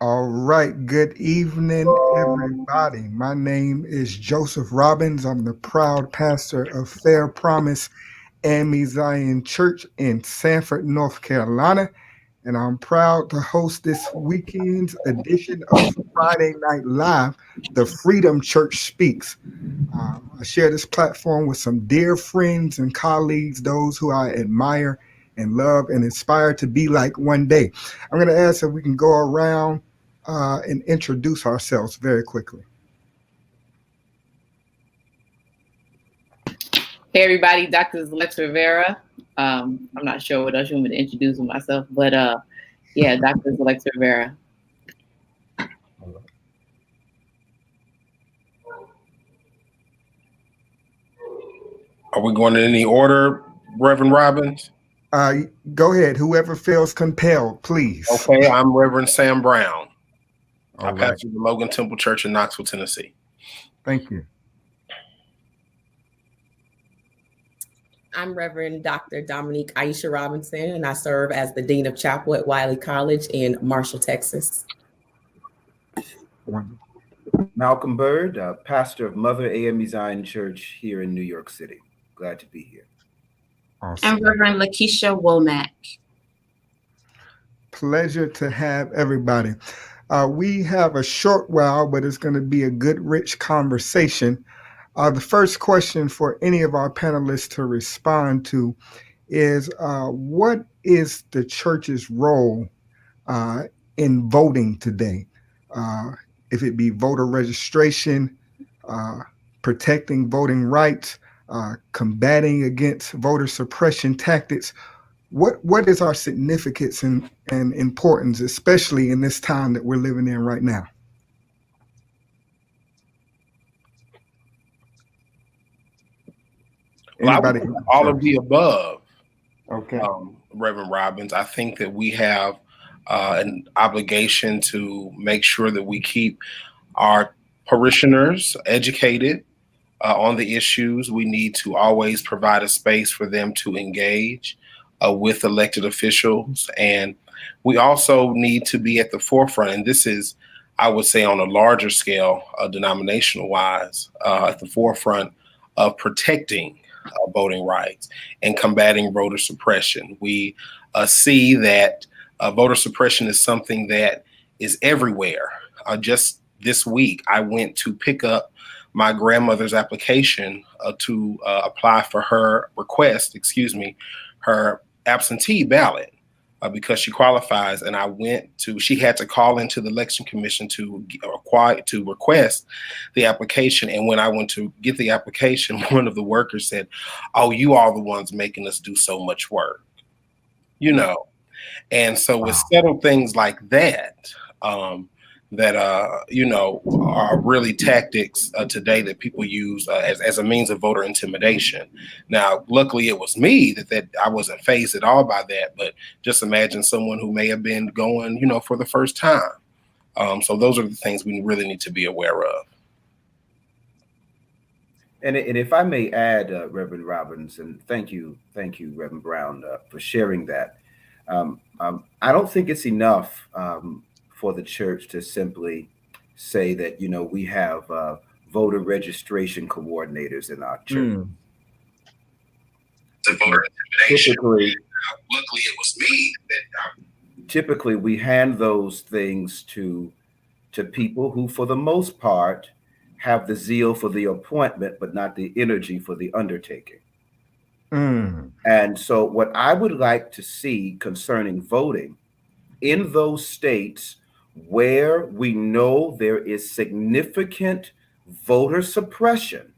All right, good evening, everybody. My name is Joseph Robbins. I'm the proud pastor of Fair Promise AME Zion Church in Sanford, North Carolina, and I'm proud to host this weekend's edition of Friday Night Live, The Freedom Church Speaks. I share this platform with some dear friends and colleagues, those who I admire and love and inspire to be like one day. I'm going to ask if we can go around and introduce ourselves very quickly. Hey everybody, Dr. Alexa Rivera. I'm not sure what else you want me to introduce myself, but yeah, Dr. Alexa Rivera. Are we going in any order, Reverend Robbins? Go ahead. Whoever feels compelled, please. Okay, I'm Reverend Sam Brown. I All right. pastor the Logan Temple Church in Knoxville, Tennessee. Thank you. I'm Reverend Dr. Dominique Aisha Robinson, and I serve as the Dean of Chapel at Wiley College in Marshall, Texas. Wonderful. Malcolm Bird, pastor of Mother AME Zion Church here in New York City. Glad to be here. Awesome. I'm Reverend Lakeisha Womack. Pleasure to have everybody. We have a short while, but it's going to be a good, rich conversation. The first question for any of our panelists to respond to is what is the church's role in voting today? If it be voter registration, protecting voting rights, combating against voter suppression tactics, what is our significance and importance, especially in this time that we're living in right now? Anybody? All of the above. Okay. Reverend Robbins, I think that we have an obligation to make sure that we keep our parishioners educated on the issues. We need to always provide a space for them to engage with elected officials. And we also need to be at the forefront. And this is, I would say, on a larger scale, denominational wise, at the forefront of protecting voting rights and combating voter suppression. We see that voter suppression is something that is everywhere. Just this week, I went to pick up my grandmother's application to apply for her her absentee ballot because she qualifies. And she had to call into the election commission to request the application. And when I went to get the application, one of the workers said, "Oh, you are the ones making us do so much work," And so with subtle things like that, that are really tactics today that people use as a means of voter intimidation. Now, luckily, it was me that I wasn't fazed at all by that. But just imagine someone who may have been going, for the first time. So those are the things we really need to be aware of. And if I may add, Reverend Robbins, and thank you, Reverend Brown, for sharing that. I don't think it's enough for the church to simply say that, we have voter registration coordinators in our church. The voter intimidation. Typically, luckily, it was me that. Typically, we hand those things to people who, for the most part, have the zeal for the appointment, but not the energy for the undertaking. And so what I would like to see concerning voting in those states where we know there is significant voter suppression,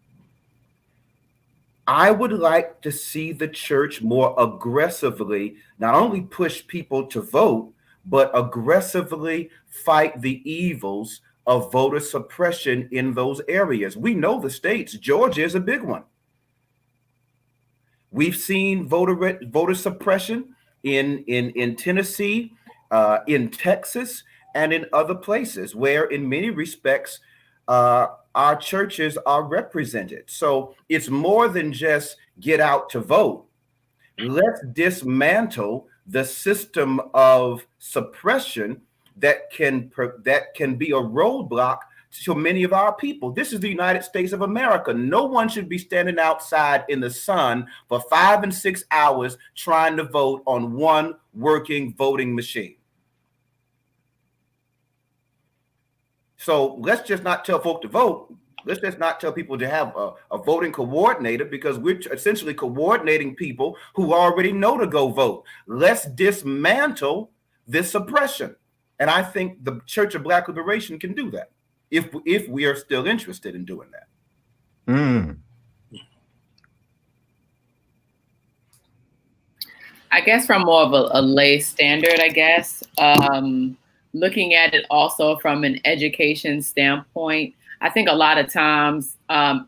I would like to see the church more aggressively not only push people to vote, but aggressively fight the evils of voter suppression in those areas. We know the states. Georgia is a big one. We've seen voter suppression in Tennessee, in Texas, and in other places where, in many respects, our churches are represented. So it's more than just get out to vote. Let's dismantle the system of suppression that can be a roadblock to many of our people. This is the United States of America. No one should be standing outside in the sun for 5 and 6 hours trying to vote on one working voting machine. So let's just not tell folk to vote. Let's just not tell people to have a voting coordinator, because we're essentially coordinating people who already know to go vote. Let's dismantle this suppression. And I think the Church of Black Liberation can do that if we are still interested in doing that. I guess from more of a lay standard, I guess, looking at it also from an education standpoint, I think a lot of times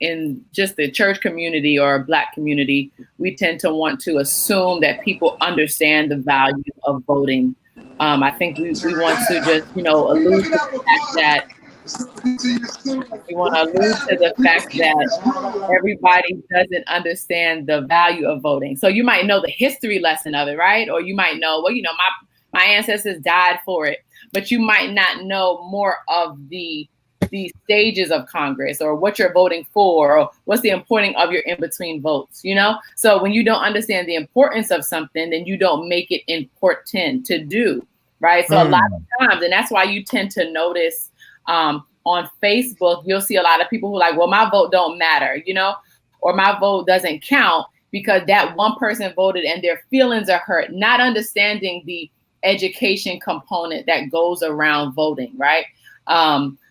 in just the church community or Black community, we tend to want to assume that people understand the value of voting. I think we want to just, allude to the fact that everybody doesn't understand the value of voting. So you might know the history lesson of it, right? Or you might know, well, my ancestors died for it, but you might not know more of the stages of Congress, or what you're voting for, or what's the importance of your in-between votes, So when you don't understand the importance of something, then you don't make it important to do, right? So a lot of times, and that's why you tend to notice on Facebook, you'll see a lot of people who are like, well, my vote don't matter, or my vote doesn't count because that one person voted and their feelings are hurt, not understanding the education component that goes around voting, right?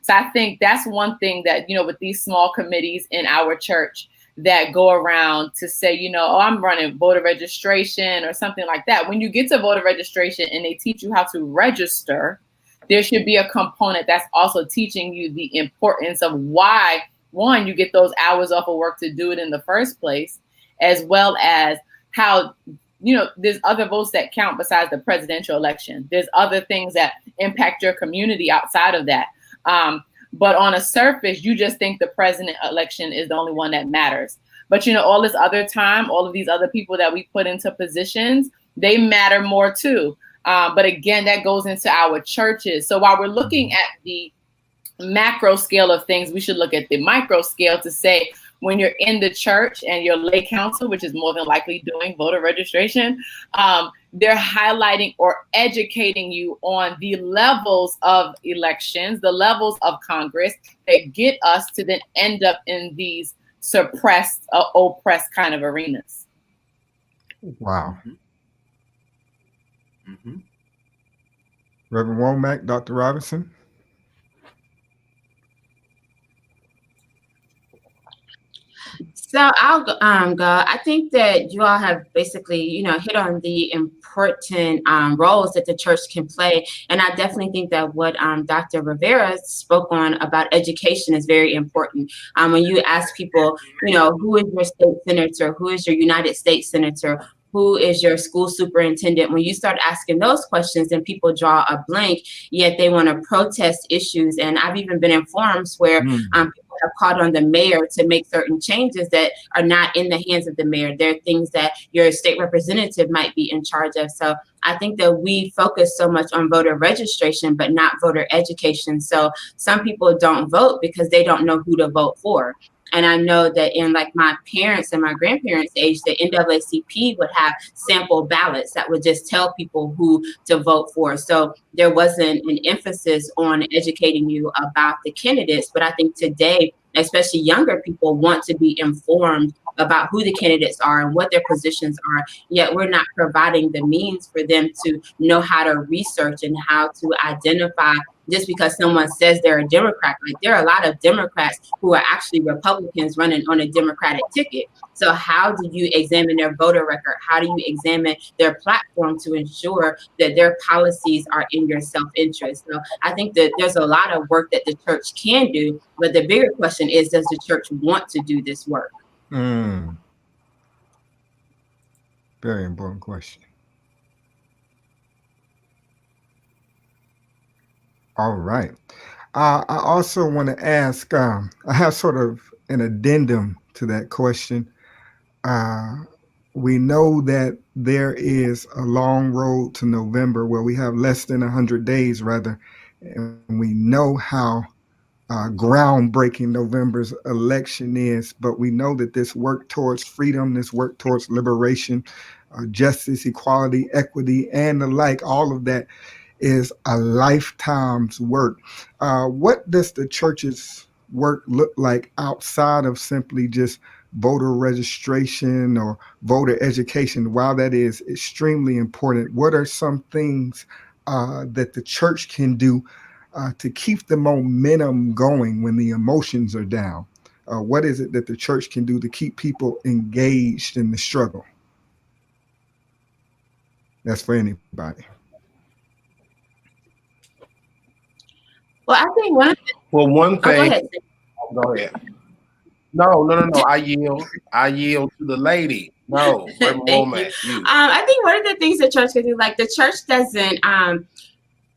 So I think that's one thing that, with these small committees in our church that go around to say, oh, I'm running voter registration or something like that. When you get to voter registration and they teach you how to register, there should be a component that's also teaching you the importance of why, one, you get those hours off of work to do it in the first place, as well as how, there's other votes that count besides the presidential election. There's other things that impact your community outside of that. But on a surface, you just think the president election is the only one that matters. But, all this other time, all of these other people that we put into positions, they matter more too. But again, that goes into our churches. So while we're looking at the macro scale of things, we should look at the micro scale to say, when you're in the church and your lay council, which is more than likely doing voter registration, they're highlighting or educating you on the levels of elections, the levels of Congress that get us to then end up in these suppressed, oppressed kind of arenas. Wow. Reverend Womack, Dr. Robinson. So I'll go. I think that you all have basically, hit on the important roles that the church can play, and I definitely think that what Dr. Rivera spoke on about education is very important. When you ask people, who is your state senator, who is your United States senator, who is your school superintendent? When you start asking those questions, then people draw a blank, yet they want to protest issues. And I've even been in forums where people have called on the mayor to make certain changes that are not in the hands of the mayor. There are things that your state representative might be in charge of. So I think that we focus so much on voter registration, but not voter education. So some people don't vote because they don't know who to vote for. And I know that in like my parents and my grandparents' age, the NAACP would have sample ballots that would just tell people who to vote for. So there wasn't an emphasis on educating you about the candidates. But I think today, especially younger people, want to be informed about who the candidates are and what their positions are, yet we're not providing the means for them to know how to research and how to identify. Just because someone says they're a Democrat, like there are a lot of Democrats who are actually Republicans running on a Democratic ticket. So how do you examine their voter record? How do you examine their platform to ensure that their policies are in your self-interest? So I think that there's a lot of work that the church can do, but the bigger question is, does the church want to do this work? Very important question. All right. I also want to ask, I have sort of an addendum to that question. We know that there is a long road to November where we have less than 100 days, rather, and we know how groundbreaking November's election is, but we know that this work towards freedom, this work towards liberation, justice, equality, equity, and the like, all of that is a lifetime's work. What does the church's work look like outside of simply just voter registration or voter education? While that is extremely important, what are some things that the church can do to keep the momentum going when the emotions are down? What is it that the church can do to keep people engaged in the struggle? That's for anybody. Well, I think one of the, one go thing. ahead. Go ahead. No. I yield to the lady. No, Thank you. I think one of the things the church can do, like the church doesn't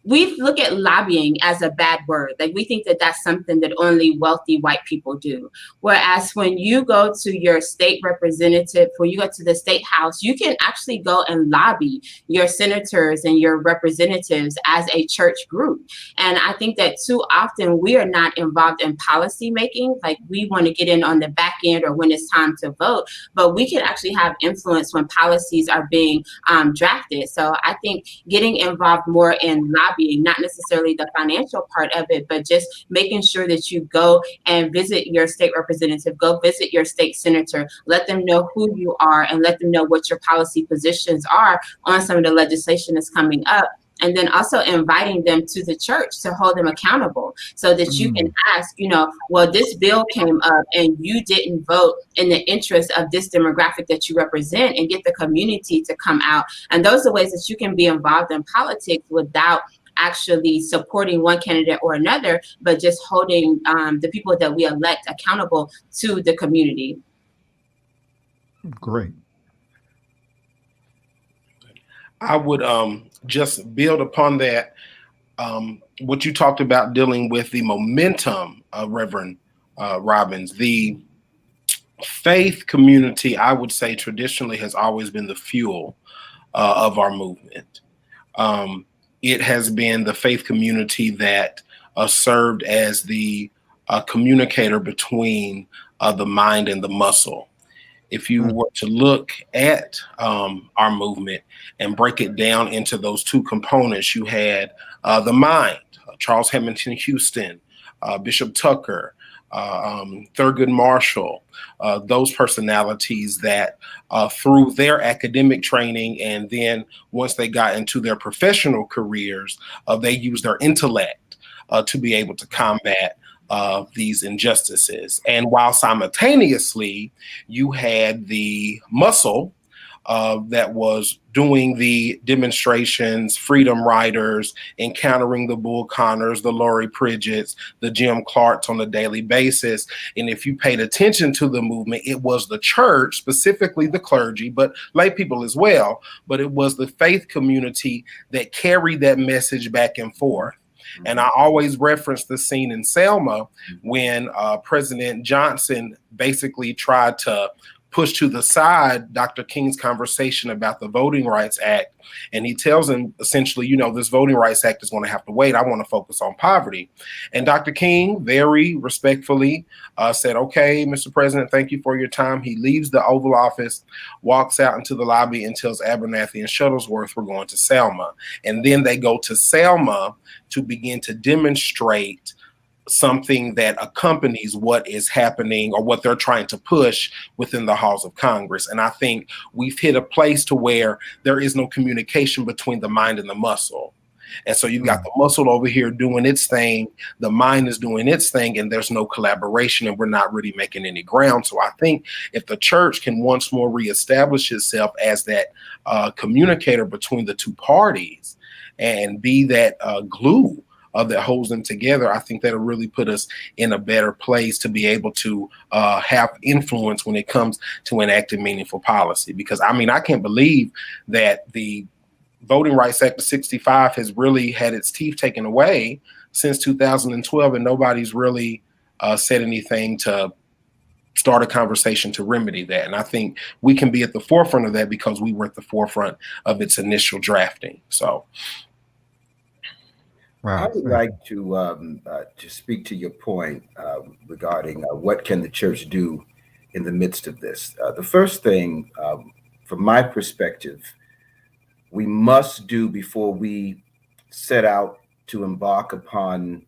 we look at lobbying as a bad word. Like we think that that's something that only wealthy white people do. Whereas when you go to your state representative, when you go to the state house, you can actually go and lobby your senators and your representatives as a church group. And I think that too often we are not involved in policy making. Like we want to get in on the back end or when it's time to vote, but we can actually have influence when policies are being drafted. So I think getting involved more in lobbying, not necessarily the financial part of it, but just making sure that you go and visit your state representative, go visit your state senator, let them know who you are and let them know what your policy positions are on some of the legislation that's coming up. And then also inviting them to the church to hold them accountable so that you can ask, well, this bill came up and you didn't vote in the interest of this demographic that you represent, and get the community to come out. And those are ways that you can be involved in politics without actually supporting one candidate or another, but just holding the people that we elect accountable to the community. Great. I would just build upon that. What you talked about dealing with the momentum, Reverend Robbins, the faith community, I would say traditionally has always been the fuel of our movement. It has been the faith community that served as the communicator between the mind and the muscle. If you were to look at our movement and break it down into those two components, you had the mind, Charles Hamilton Houston, Bishop Tucker, Thurgood Marshall, those personalities that through their academic training and then once they got into their professional careers, they used their intellect to be able to combat these injustices. And while simultaneously you had the muscle that was doing the demonstrations, freedom riders, encountering the Bull Connors, the Laurie Pridgetts, the Jim Clarks on a daily basis. And if you paid attention to the movement, it was the church, specifically the clergy, but lay people as well. But it was the faith community that carried that message back and forth. And I always reference the scene in Selma when President Johnson basically tried to push to the side Dr. King's conversation about the Voting Rights Act. And he tells him essentially, this Voting Rights Act is going to have to wait. I want to focus on poverty. And Dr. King very respectfully said, okay, Mr. President, thank you for your time. He leaves the Oval Office, walks out into the lobby and tells Abernathy and Shuttlesworth we're going to Selma. And then they go to Selma to begin to demonstrate something that accompanies what is happening or what they're trying to push within the halls of Congress. And I think we've hit a place to where there is no communication between the mind and the muscle. And so you've got the muscle over here doing its thing, the mind is doing its thing, and there's no collaboration and we're not really making any ground. So I think if the church can once more reestablish itself as that communicator between the two parties and be that glue that holds them together, I think that'll really put us in a better place to be able to have influence when it comes to enacting meaningful policy. Because I can't believe that the Voting Rights Act of 65 has really had its teeth taken away since 2012, and nobody's really said anything to start a conversation to remedy that. And I think we can be at the forefront of that because we were at the forefront of its initial drafting. So. I would like to speak to your point regarding what can the church do in the midst of this. The first thing, from my perspective, we must do before we set out to embark upon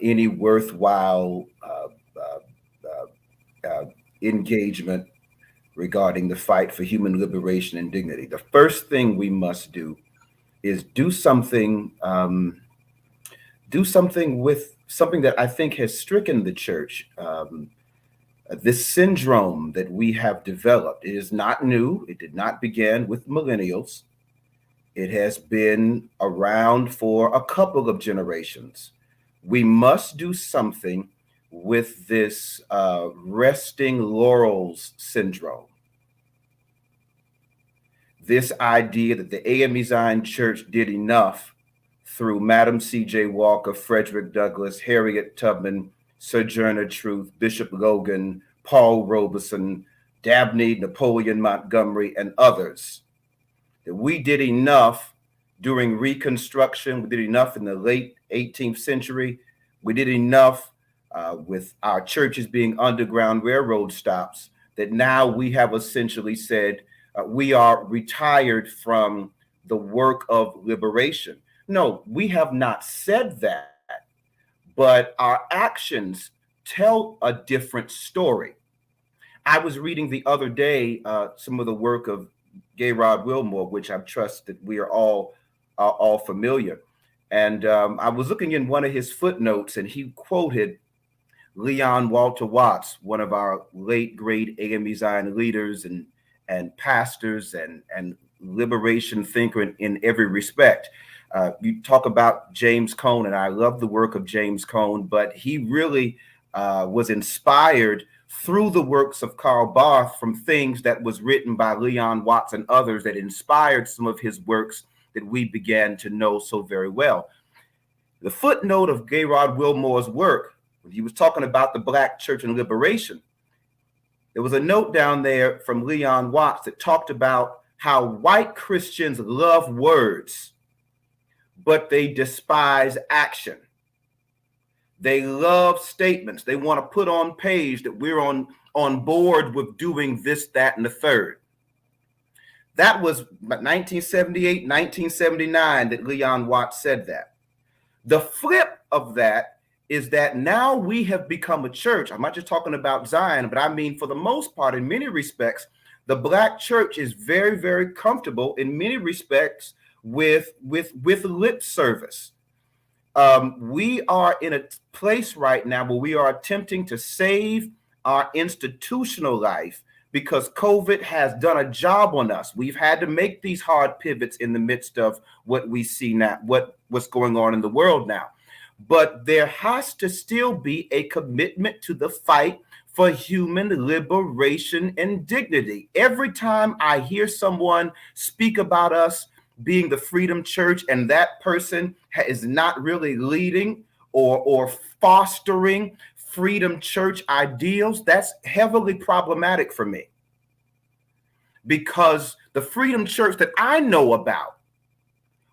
any worthwhile engagement regarding the fight for human liberation and dignity. The first thing we must do is do something with something that I think has stricken the church. This syndrome that we have developed, it is not new. It did not begin with millennials. It has been around for a couple of generations. We must do something with this resting laurels syndrome. This idea that the AME Zion Church did enough through Madam C.J. Walker, Frederick Douglass, Harriet Tubman, Sojourner Truth, Bishop Logan, Paul Robeson, Dabney, Napoleon Montgomery, and others, that we did enough during Reconstruction, we did enough in the late 18th century, we did enough with our churches being underground railroad stops, that now we have essentially said we are retired from the work of liberation. No, we have not said that, but our actions tell a different story. I was reading the other day some of the work of Gayrod Wilmore, which I trust that we are all familiar. And I was looking in one of his footnotes, and he quoted Leon Walter Watts, one of our late great AME Zion leaders and pastors and liberation thinker in every respect. You talk about James Cone, and I love the work of James Cone, but he really was inspired through the works of Karl Barth from things that was written by Leon Watts and others that inspired some of his works that we began to know so very well. The footnote of Gayrod Wilmore's work, when he was talking about the Black church and liberation, there was a note down there from Leon Watts that talked about how white Christians love words, but they despise action. They love statements. They want to put on page that we're on board with doing this, that, and the third. That was 1978, 1979 that Leon Watts said that. The flip of that is that now we have become a church. I'm not just talking about Zion, but I mean, for the most part, in many respects, the Black church is very, very comfortable in many respects with lip service. We are in a place right now where we are attempting to save our institutional life because COVID has done a job on us. We've had to make these hard pivots in the midst of what we see now, what's going on in the world now. But there has to still be a commitment to the fight for human liberation and dignity. Every time I hear someone speak about us being the Freedom Church and that person is not really leading or fostering Freedom Church ideals, that's heavily problematic for me. Because the Freedom Church that I know about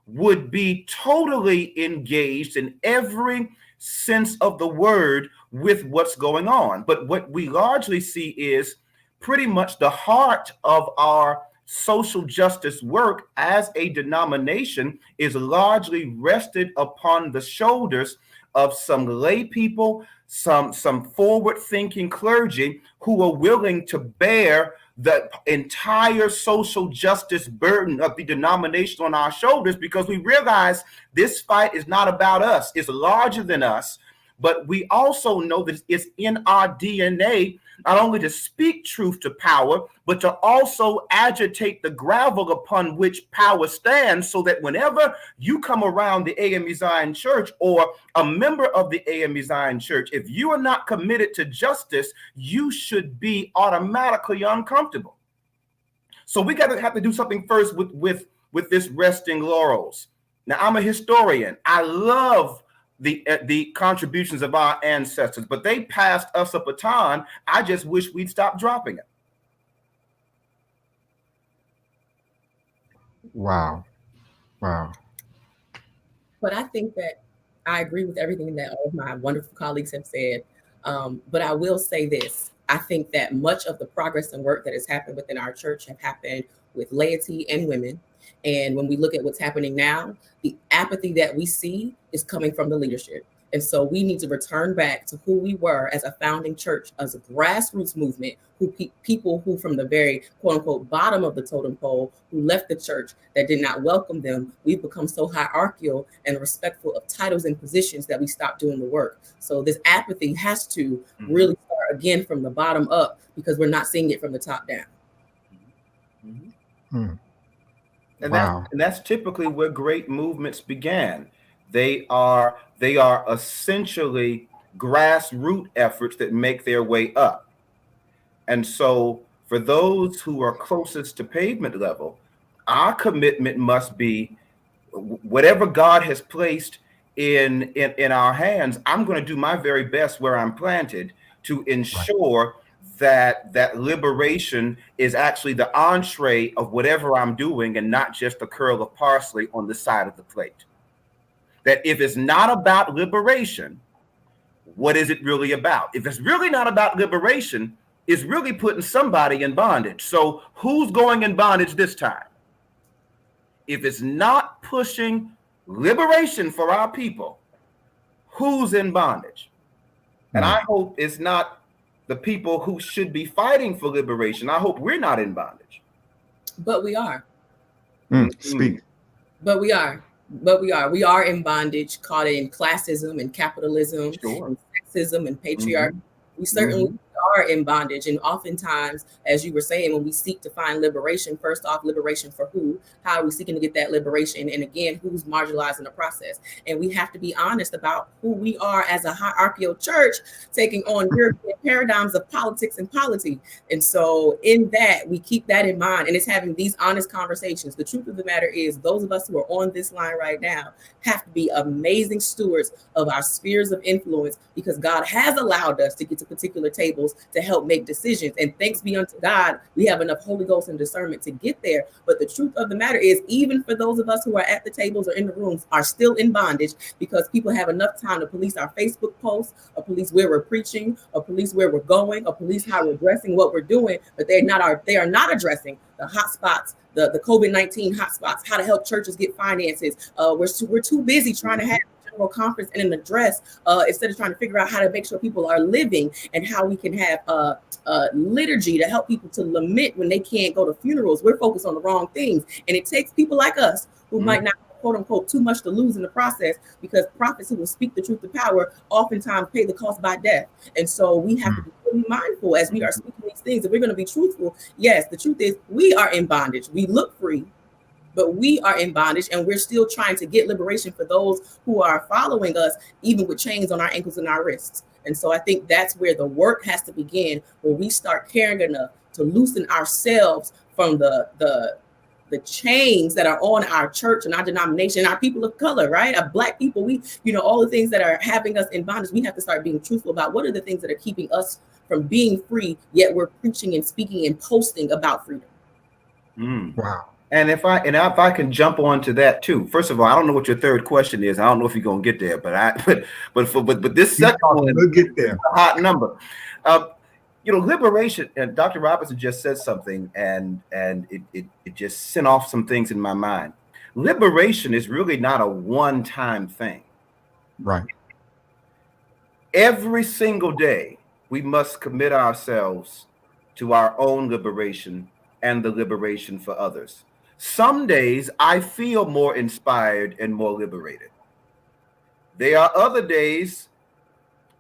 would be totally engaged in every sense of the word with what's going on. But what we largely see is pretty much the heart of our social justice work as a denomination is largely rested upon the shoulders of some lay people, some forward-thinking clergy who are willing to bear the entire social justice burden of the denomination on our shoulders, because we realize this fight is not about us. It's larger than us, but we also know that it's in our DNA not only to speak truth to power, but to also agitate the gravel upon which power stands, so that whenever you come around the AME Zion Church or a member of the AME Zion Church, if you are not committed to justice, you should be automatically uncomfortable. So we have to do something first with this resting laurels. Now, I'm a historian. I love the contributions of our ancestors, but they passed us a baton. I just wish we'd stop dropping it. Wow. Wow. But I think that I agree with everything that all of my wonderful colleagues have said. But I will say this. I think that much of the progress and work that has happened within our church have happened with laity and women. And when we look at what's happening now, the apathy that we see is coming from the leadership. And so we need to return back to who we were as a founding church, as a grassroots movement, who people who from the very quote unquote bottom of the totem pole, who left the church, that did not welcome them. We've become so hierarchical and respectful of titles and positions that we stopped doing the work. So this apathy has to really start again from the bottom up, because we're not seeing it from the top down. And, Wow. that's typically where great movements began. They are essentially grassroots efforts that make their way up. And so for those who are closest to pavement level, our commitment must be whatever God has placed in our hands. I'm going to do my very best where I'm planted to ensure that liberation is actually the entree of whatever I'm doing, and not just a curl of parsley on the side of the plate. That if it's not about liberation, what is it really about? If it's really not about liberation, it's really putting somebody in bondage. So who's going in bondage this time? If it's not pushing liberation for our people, who's in bondage? And I hope it's not the people who should be fighting for liberation. I hope we're not in bondage. But we are. Speak. But we are. We are in bondage, caught in classism and capitalism, and sexism and patriarchy. We certainly are in bondage. And oftentimes, as you were saying, when we seek to find liberation, first off, liberation for who? How are we seeking to get that liberation? And again, who's marginalized in the process? And we have to be honest about who we are as a hierarchical church, taking on European paradigms of politics and polity. And so in that, we keep that in mind, and it's having these honest conversations. The truth of the matter is, those of us who are on this line right now have to be amazing stewards of our spheres of influence, because God has allowed us to get to particular tables to help make decisions. And thanks be unto God, we have enough Holy Ghost and discernment to get there. But the truth of the matter is, even for those of us who are at the tables or in the rooms, are still in bondage, because people have enough time to police our Facebook posts, or police where we're preaching, or police where we're going, or police how we're dressing, what we're doing, but they are not addressing the hot spots, the COVID-19 hotspots, how to help churches get finances. We're too busy trying to have conference and an address instead of trying to figure out how to make sure people are living, and how we can have liturgy to help people to lament when they can't go to funerals. We're focused on the wrong things, and it takes people like us who might not quote unquote too much to lose in the process, because prophets who will speak the truth to power oftentimes pay the cost by death. And so we have to be really mindful as we are speaking these things. If we're going to be truthful, yes, the truth is we are in bondage. We look free, but we are in bondage, and we're still trying to get liberation for those who are following us, even with chains on our ankles and our wrists. And so I think that's where the work has to begin, where we start caring enough to loosen ourselves from the chains that are on our church and our denomination, our people of color, right? Our Black people, all the things that are having us in bondage. We have to start being truthful about what are the things that are keeping us from being free, yet we're preaching and speaking and posting about freedom. Wow. And if I can jump on to that too. First of all, I don't know what your third question is. I don't know if you're gonna get there, but this second one, we'll get there. A hot number. Liberation. And Dr. Robinson just said something, and it just sent off some things in my mind. Liberation is really not a one-time thing. Right. Every single day, we must commit ourselves to our own liberation and the liberation for others. Some days I feel more inspired and more liberated. There are other days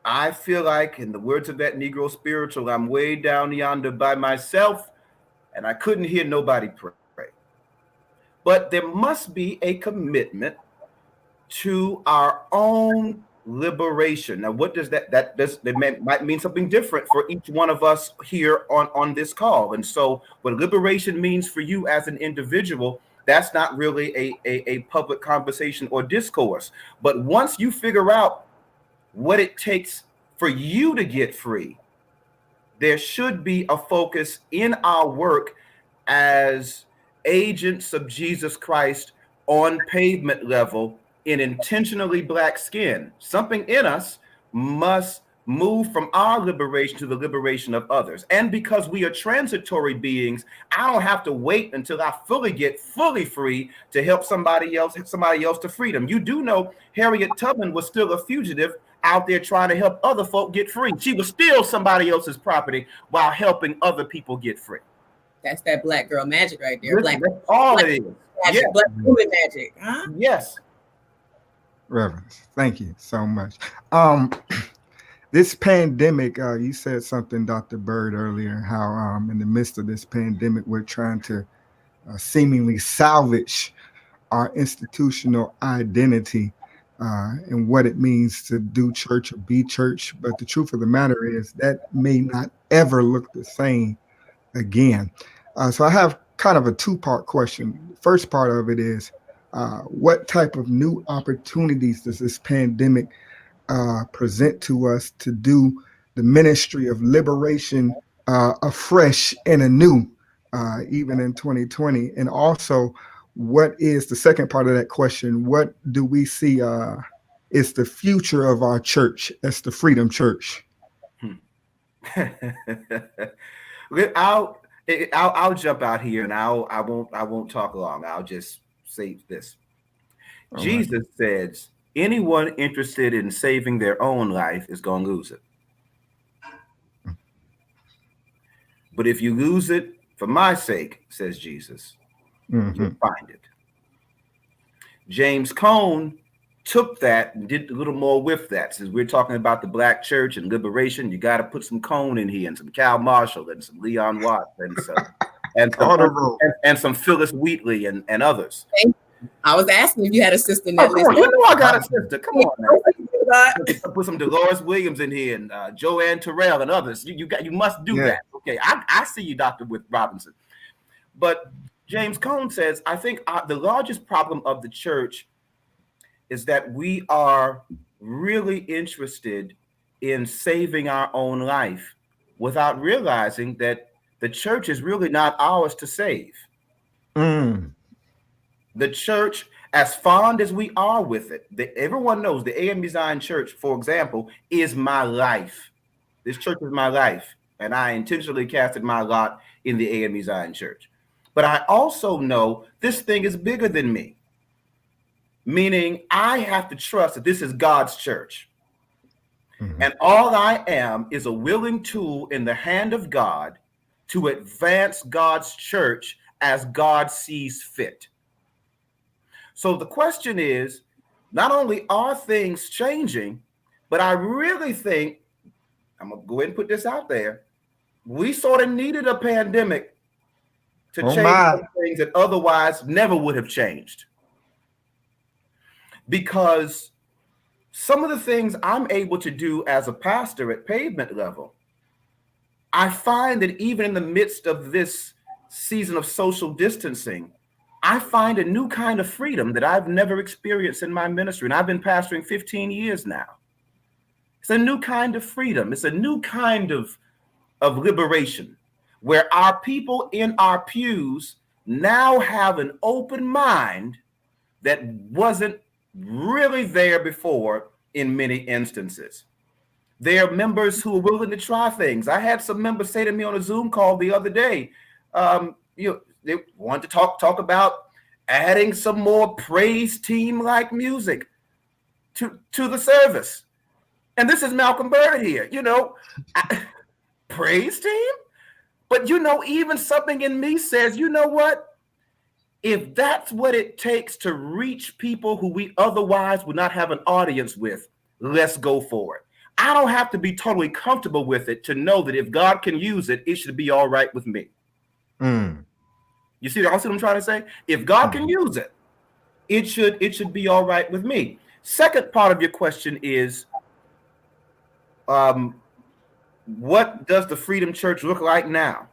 I feel like, in the words of that Negro spiritual, I'm way down yonder by myself and I couldn't hear nobody pray. But there must be a commitment to our own liberation. Now, what does that might mean something different for each one of us here on this call. And so what liberation means for you as an individual that's not really a public conversation or discourse. But once you figure out what it takes for you to get free, there should be a focus in our work as agents of Jesus Christ on pavement level in intentionally Black skin. Something in us must move from our liberation to the liberation of others. And because we are transitory beings, I don't have to wait until I get fully free to help somebody else to freedom. You do know Harriet Tubman was still a fugitive out there trying to help other folk get free. She was still somebody else's property while helping other people get free. That's that Black girl magic right there. Listen, that's all it is. Magic, Yes. Black woman magic. Huh? Yes. Reverend, thank you so much. This pandemic, you said something, Dr. Bird, earlier, how in the midst of this pandemic, we're trying to seemingly salvage our institutional identity and what it means to do church or be church. But the truth of the matter is that may not ever look the same again. So I have kind of a two-part question. The first part of it is, what type of new opportunities does this pandemic present to us to do the ministry of liberation afresh and anew, even in 2020? And also, what is the second part of that question? What do we see is the future of our church as the Freedom Church? I'll jump out here, and I won't talk long. I'll just say this. All Jesus right. Says, anyone interested in saving their own life is going to lose it. But if you lose it for my sake, says Jesus, you'll find it. James Cone took that and did a little more with that. Since we're talking about the Black church and liberation, you got to put some Cone in here and some Cal Marshall and some Leon Watts and some Phyllis Wheatley and others. I was asking if you had a sister in that list. You know I got a sister. Come on now. Put some Dolores Williams in here and Joanne Terrell and others. You must do that. Okay, I see you, Dr. Robinson. But James Cone says, I think the largest problem of the church is that we are really interested in saving our own life without realizing that the church is really not ours to save. The church, as fond as we are with it, everyone knows the A.M. Zion Church, for example, is my life. This church is my life, and I intentionally casted my lot in the A.M. Zion Church. But I also know this thing is bigger than me, meaning I have to trust that this is God's church. And all I am is a willing tool in the hand of God to advance God's church as God sees fit. So the question is, not only are things changing, but I really think, I'm going to go ahead and put this out there, we sort of needed a pandemic to change some things that otherwise never would have changed. Because some of the things I'm able to do as a pastor at pavement level, I find that even in the midst of this season of social distancing, I find a new kind of freedom that I've never experienced in my ministry. And I've been pastoring 15 years now. It's a new kind of freedom. It's a new kind of liberation where our people in our pews now have an open mind that wasn't really there before in many instances. They are members who are willing to try things. I had some members say to me on a Zoom call the other day, they want to talk about adding some more praise team-like music to the service. And this is Malcolm Bird here, praise team? But even something in me says, you know what? If that's what it takes to reach people who we otherwise would not have an audience with, let's go for it. I don't have to be totally comfortable with it to know that if God can use it, it should be all right with me. You see what I'm trying to say? If God can use it, it should be all right with me. Second part of your question is, what does the Freedom Church look like now?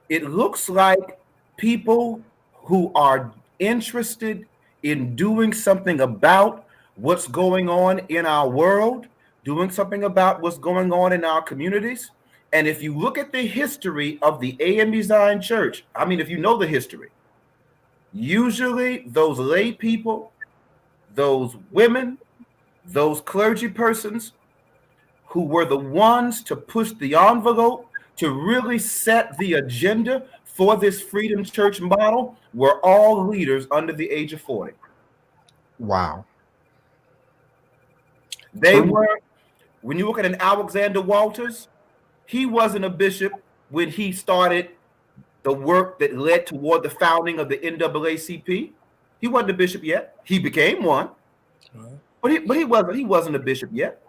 It looks like people who are interested in doing something about what's going on in our world, doing something about what's going on in our communities. And if you look at the history of the AME Zion Church, I mean, if you know the history, usually those lay people, those women, those clergy persons who were the ones to push the envelope, to really set the agenda for this Freedom Church model, were all leaders under the age of 40. Wow. They were, when you look at an Alexander Walters, he wasn't a bishop when he started the work that led toward the founding of the NAACP. He wasn't a bishop yet. He became one, but he wasn't a bishop yet.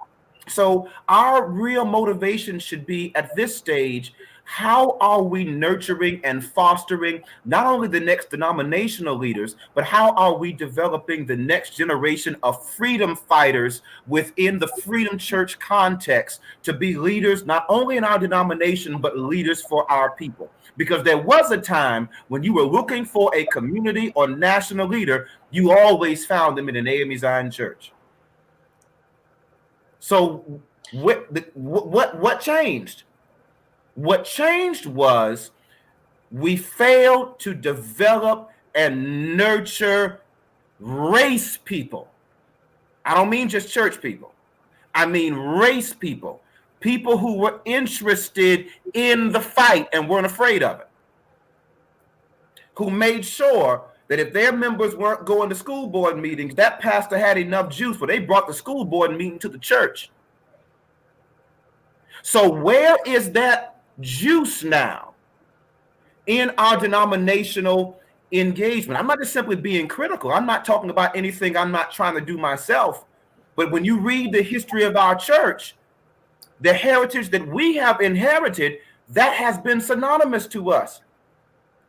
So our real motivation should be at this stage, how are we nurturing and fostering not only the next denominational leaders, but how are we developing the next generation of freedom fighters within the Freedom Church context to be leaders not only in our denomination, but leaders for our people? Because there was a time when you were looking for a community or national leader, you always found them in an AME Zion church. So what changed? What changed was we failed to develop and nurture race people. I don't mean just church people. I mean race people. People who were interested in the fight and weren't afraid of it. Who made sure that if their members weren't going to school board meetings, that pastor had enough juice where they brought the school board meeting to the church. So where is that juice now in our denominational engagement? I'm not just simply being critical. I'm not talking about anything I'm not trying to do myself. But when you read the history of our church, the heritage that we have inherited, that has been synonymous to us.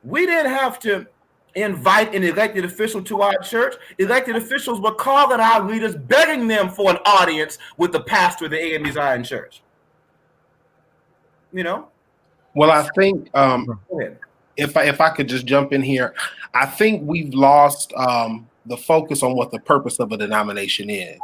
We didn't have to invite an elected official to our church. Elected officials were calling our leaders, begging them for an audience with the pastor of the AME Zion Church. You know? Well, I think if I could just jump in here, I think we've lost the focus on what the purpose of a denomination is.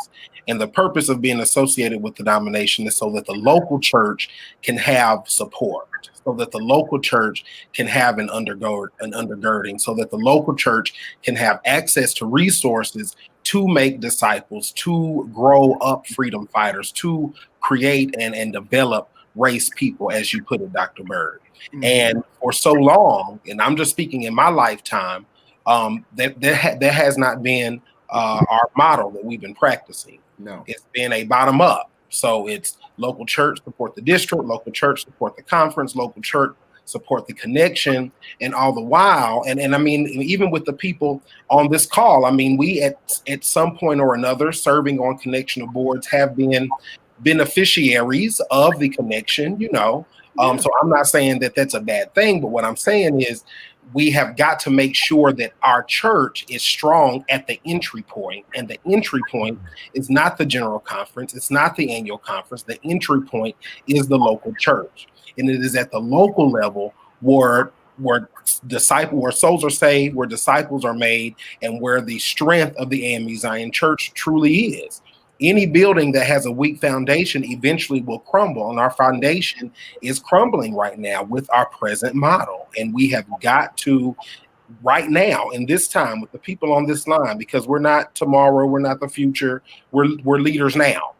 And the purpose of being associated with the denomination is so that the local church can have support, so that the local church can have an undergirding, so that the local church can have access to resources to make disciples, to grow up freedom fighters, to create and develop race people, as you put it, Dr. Bird. Mm-hmm. And for so long, and I'm just speaking in my lifetime, that has not been our model that we've been practicing. No, it's been a bottom up. So it's local church support the district, local church support the conference, local church support the connection, and all the while, and I mean, even with the people on this call, I mean, we at some point or another serving on connectional boards have been beneficiaries of the connection, you know. So I'm not saying that that's a bad thing, but what I'm saying is we have got to make sure that our church is strong at the entry point. And the entry point is not the general conference. It's not the annual conference. The entry point is the local church. And it is at the local level where souls are saved, where disciples are made, and where the strength of the AME Zion Church truly is. Any building that has a weak foundation eventually will crumble, and our foundation is crumbling right now with our present model. And we have got to, right now, in this time, with the people on this line, because we're not tomorrow, we're not the future, we're leaders now.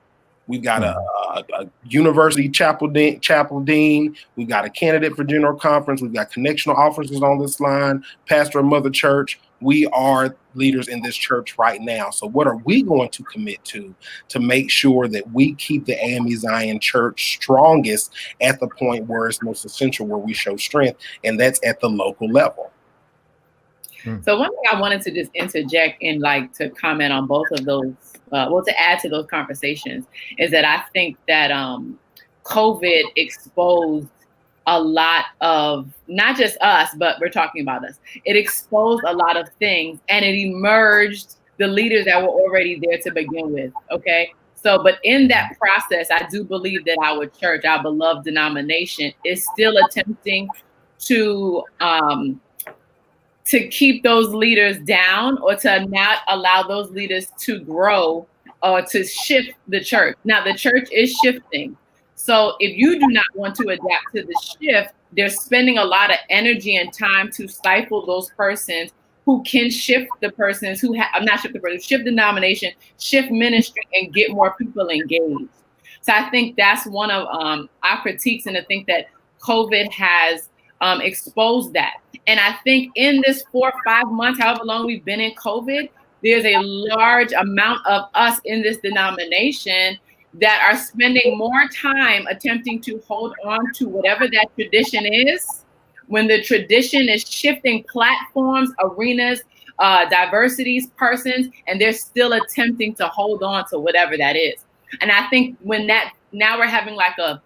We've got a university chapel dean. We've got a candidate for general conference. We've got connectional officers on this line, pastor of Mother Church. We are leaders in this church right now. So what are we going to commit to make sure that we keep the AME Zion Church strongest at the point where it's most essential, where we show strength, and that's at the local level? So one thing I wanted to just interject and to comment on both of those, to add to those conversations, is that I think that COVID exposed a lot of, not just us, but we're talking about us. It exposed a lot of things, and it emerged the leaders that were already there to begin with. Okay. So, but in that process, I do believe that our church, our beloved denomination, is still attempting to to keep those leaders down or to not allow those leaders to grow or to shift the church. Now, the church is shifting. So if you do not want to adapt to the shift, they're spending a lot of energy and time to stifle those persons who can shift the persons who not shift the person, shift denomination, shift ministry, and get more people engaged. So I think that's one of our critiques, and I think that COVID has exposed that. And I think in this 4 or 5 months, however long we've been in COVID, there's a large amount of us in this denomination that are spending more time attempting to hold on to whatever that tradition is, when the tradition is shifting platforms, arenas, diversities, persons, and they're still attempting to hold on to whatever that is. And I think when that, now we're having like a,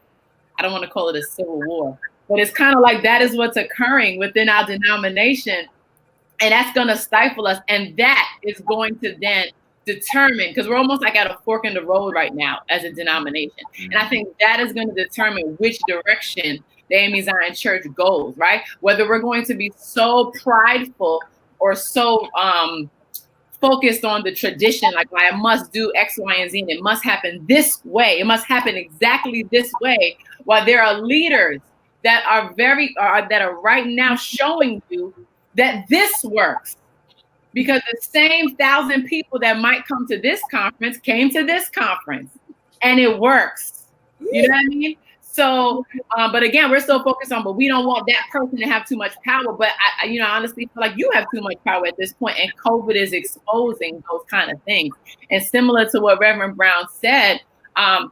I don't want to call it a civil war, but it's kind of like that is what's occurring within our denomination. And that's going to stifle us. And that is going to then determine, because we're almost like at a fork in the road right now as a denomination. And I think that is going to determine which direction the Amy Zion Church goes, right? Whether we're going to be so prideful or so focused on the tradition, like I must do X, Y, and Z, and it must happen this way. It must happen exactly this way. While there are leaders that are that are right now showing you that this works. Because the same 1,000 people that might come to this conference came to this conference, and it works. You know what I mean? So, but again, we're still focused on, but we don't want that person to have too much power. But I honestly feel like you have too much power at this point, and COVID is exposing those kind of things. And similar to what Reverend Brown said, the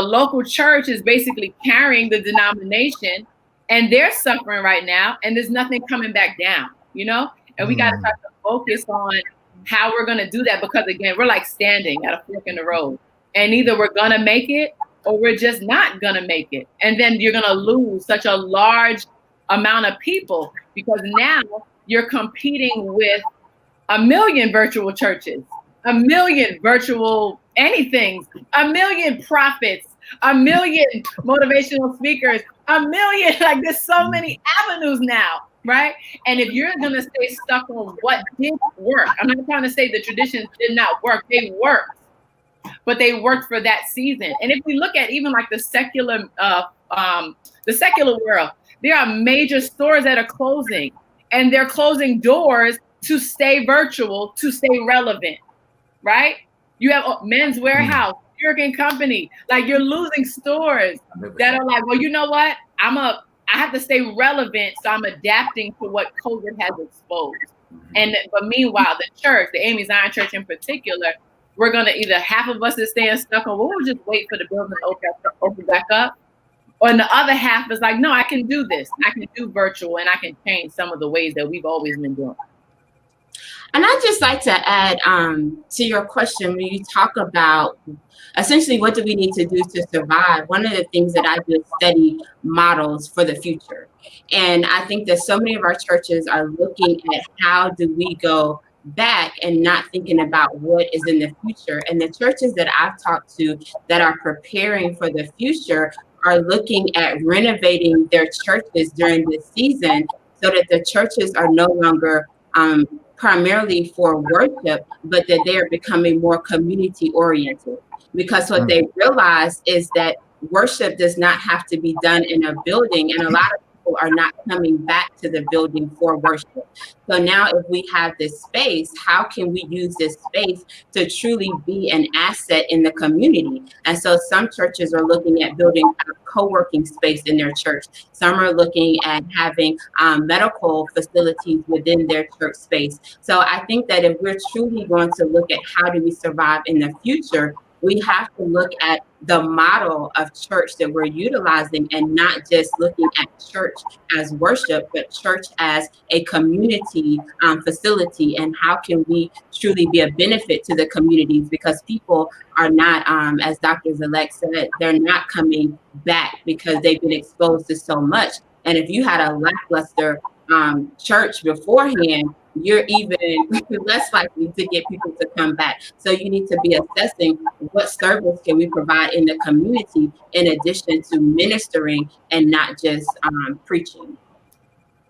local church is basically carrying the denomination, and they're suffering right now, and there's nothing coming back down, And we got to try to focus on how we're going to do that, because again, we're like standing at a fork in the road, and either we're going to make it or we're just not going to make it. And then you're going to lose such a large amount of people, because now you're competing with 1 million virtual churches, 1 million virtual anything, 1 million prophets, 1 million motivational speakers, 1 million, like there's so many avenues now. Right? And if you're going to stay stuck on what did work, I'm not trying to say the traditions did not work. They worked, but they worked for that season. And if we look at even like the secular world, there are major stores that are closing, and they're closing doors to stay virtual, to stay relevant. Right? You have Men's Warehouse, Jurgen Company, like you're losing stores that are like, well, you know what? I have to stay relevant, so I'm adapting to what COVID has exposed. But meanwhile, the church, the Amy Zion Church in particular, we're going to either half of us is staying stuck on, we'll just wait for the building to open back up. Or the other half is like, no, I can do this. I can do virtual, and I can change some of the ways that we've always been doing. And I'd just like to add to your question, when you talk about essentially what do we need to do to survive, one of the things that I do is study models for the future. And I think that so many of our churches are looking at how do we go back and not thinking about what is in the future. And the churches that I've talked to that are preparing for the future are looking at renovating their churches during this season so that the churches are no longer primarily for worship, but that they're becoming more community oriented. Because what they realize is that worship does not have to be done in a building, and a lot of people are not coming back to the building for worship. So now if we have this space, how can we use this space to truly be an asset in the community? And so some churches are looking at building a co-working space in their church. Some are looking at having medical facilities within their church space. So I think that if we're truly going to look at how do we survive in the future, we have to look at the model of church that we're utilizing, and not just looking at church as worship, but church as a community facility. And how can we truly be a benefit to the communities? Because people are not, as Dr. Zalek said, they're not coming back because they've been exposed to so much. And if you had a lackluster church beforehand, you're even less likely to get people to come back. So you need to be assessing what service can we provide in the community in addition to ministering and not just preaching.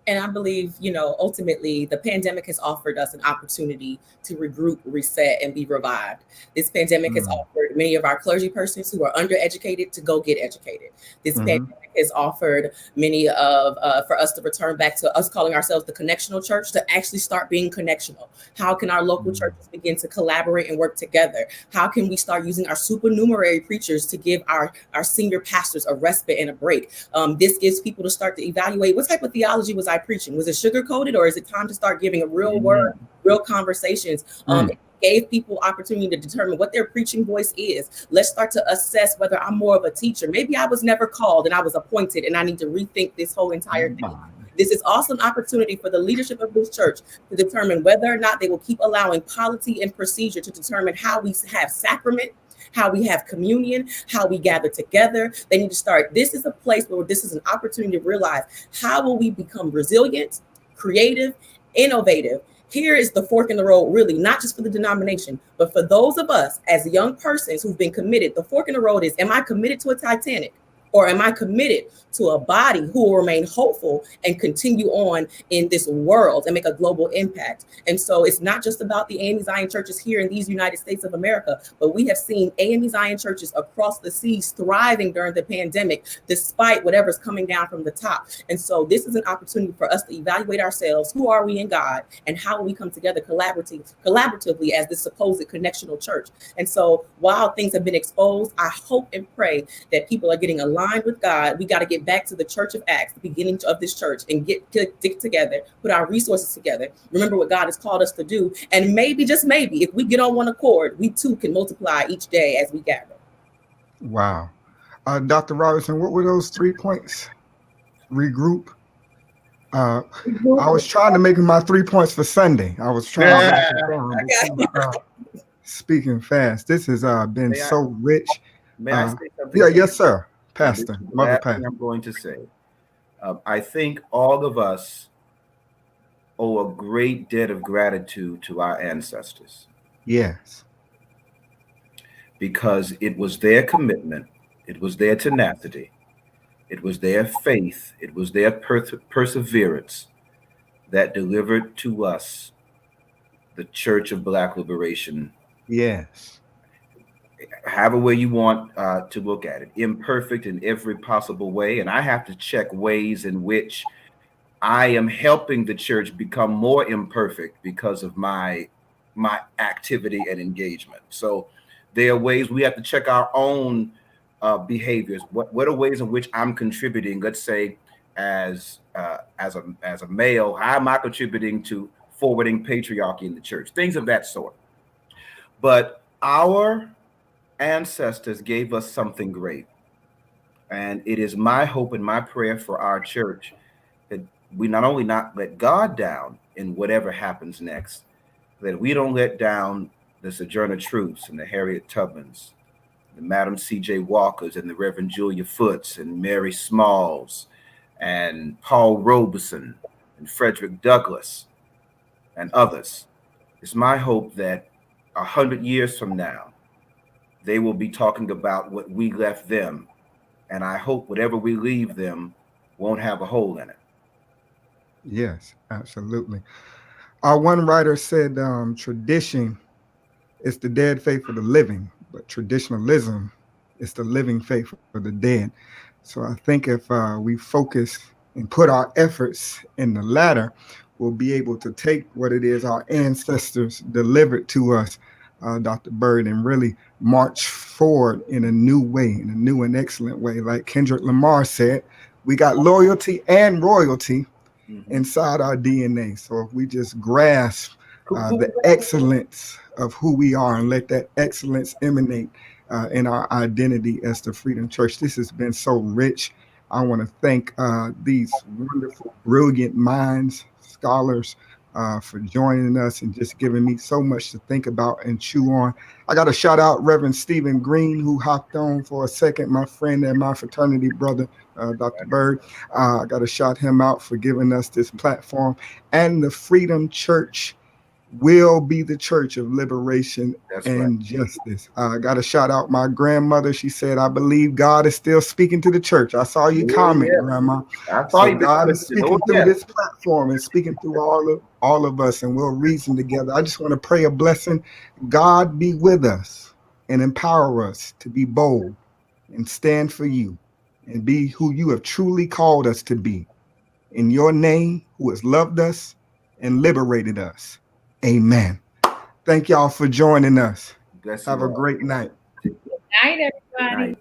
And I believe, ultimately the pandemic has offered us an opportunity to regroup, reset, and be revived. This pandemic has offered many of our clergy persons who are undereducated to go get educated. This pandemic has offered many for us to return back to us calling ourselves the connectional church, to actually start being connectional. How can our local churches begin to collaborate and work together? How can we start using our supernumerary preachers to give our senior pastors a respite and a break? This gives people to start to evaluate, what type of theology was I preaching? Was it sugar coated, or is it time to start giving a real word, real conversations? It gave people opportunity to determine what their preaching voice is. Let's start to assess whether I'm more of a teacher. Maybe I was never called and I was appointed, and I need to rethink this whole entire thing. This is also an opportunity for the leadership of this church to determine whether or not they will keep allowing polity and procedure to determine how we have sacrament, how we have communion, how we gather together. They need to start. This is a place where this is an opportunity to realize, how will we become resilient, creative, innovative? Here is the fork in the road, really, not just for the denomination, but for those of us as young persons who've been committed. The fork in the road is, am I committed to a Titanic? Or am I committed to a body who will remain hopeful and continue on in this world and make a global impact? And so it's not just about the AME Zion churches here in these United States of America, but we have seen AME Zion churches across the seas thriving during the pandemic, despite whatever's coming down from the top. And so this is an opportunity for us to evaluate ourselves. Who are we in God, and how will we come together collaboratively as this supposed connectional church? And so while things have been exposed, I hope and pray that people are getting aligned with God. We got to get back to the Church of Acts, the beginning of this church, and get together, put our resources together, remember what God has called us to do. And maybe, just maybe, if we get on one accord, we too can multiply each day as we gather. Wow. Dr. Robertson, what were those 3 points? Regroup. I was trying to make my 3 points for Sunday. I was trying to speaking fast. This has been so rich. May I say something? Yeah, yes, sir. Pastor, Mother Pastor. I'm going to say, I think all of us owe a great debt of gratitude to our ancestors. Yes. Because it was their commitment, it was their tenacity, it was their faith, it was their perseverance that delivered to us the Church of Black Liberation. Yes. However way you want to look at it, imperfect in every possible way. And I have to check ways in which I am helping the church become more imperfect because of my activity and engagement. So there are ways we have to check our own behaviors. What are ways in which I'm contributing? Let's say as a male, how am I contributing to forwarding patriarchy in the church? Things of that sort. But our ancestors gave us something great. And it is my hope and my prayer for our church that we not only not let God down in whatever happens next, that we don't let down the Sojourner Truths and the Harriet Tubmans, the Madam C.J. Walkers and the Reverend Julia Foots and Mary Smalls and Paul Robeson and Frederick Douglass and others. It's my hope that 100 years from now, they will be talking about what we left them. And I hope whatever we leave them won't have a hole in it. Yes, absolutely. One writer said tradition is the dead faith of the living, but traditionalism is the living faith of the dead. So I think if we focus and put our efforts in the latter, we'll be able to take what it is our ancestors delivered to us, Dr. Bird, and really march forward in a new way, in a new and excellent way. Like Kendrick Lamar said, we got loyalty and royalty inside our DNA. So if we just grasp the excellence of who we are and let that excellence emanate in our identity as the Freedom Church. This has been so rich. I want to thank these wonderful, brilliant minds, scholars, for joining us and just giving me so much to think about and chew on. I got to shout out Reverend Stephen Green, who hopped on for a second, my friend and my fraternity brother, Dr. Bird. I got to shout him out for giving us this platform, and the Freedom Church will be the church of liberation That's and right. justice. I got to shout out my grandmother. She said, I believe God is still speaking to the church. I saw you comment, Yeah. Grandma. I saw So you. God is speaking through Yeah. this platform and speaking through all of us, and we'll reason together. I just want to pray a blessing. God be with us and empower us to be bold and stand for you and be who you have truly called us to be. In your name, who has loved us and liberated us. Amen. Thank y'all for joining us. Bless Have you a all. great night. Good night, everybody. Good night.